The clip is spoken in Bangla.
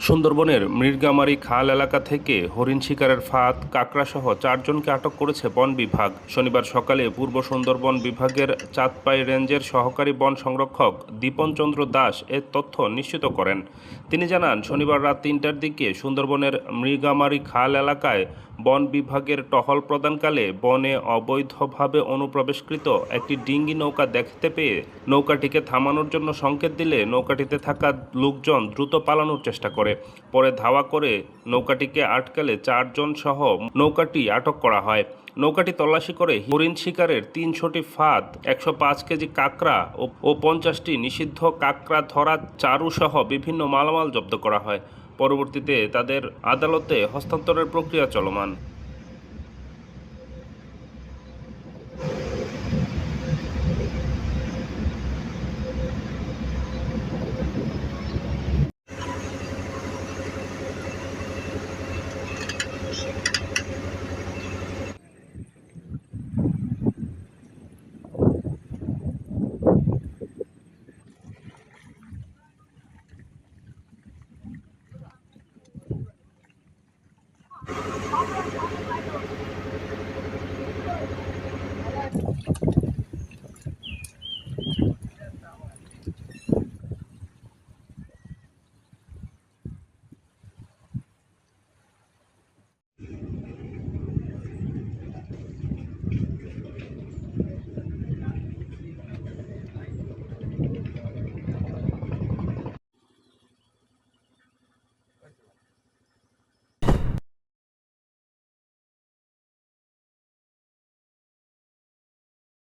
সুন্দরবনের মৃগমারি খাল এলাকা থেকে হরিণ শিকারের ফাঁদ কাকড়াসহ 4 জনকে আটক করেছে বন বিভাগ। শনিবার সকালে পূর্ব সুন্দরবন বিভাগের চাঁদপাই রেঞ্জের সহকারী বন সংরক্ষক দীপন চন্দ্র দাস এ তথ্য নিশ্চিত করেন। তিনি জানান, শনিবার রাত 3টার দিকে সুন্দরবনের মৃগমারি খাল এলাকায় বন বিভাগের টহল প্রদানকালে বনে অবৈধভাবে অনুপ্রবেশকৃত একটি ডিঙ্গি নৌকা দেখতে পেয়ে নৌকাটিকে থামানোর জন্য সংকেত দিলে নৌকাটিতে থাকা লোকজন দ্রুত পালানোর চেষ্টা করে। পরে ধাওয়া করে নৌকাটিকে আটকালে 4 জন সহ নৌকাটি আটক করা হয়। নৌকাটি তল্লাশি করে হরিণ শিকারের 300টি ফাঁদ, 105 কেজি কাঁকড়া ও 50টি নিষিদ্ধ কাঁকড়া ধরা চারু সহ বিভিন্ন মালামাল জব্দ করা হয়। পরবর্তীতে তাদের আদালতে হস্তান্তরের প্রক্রিয়া চলমান।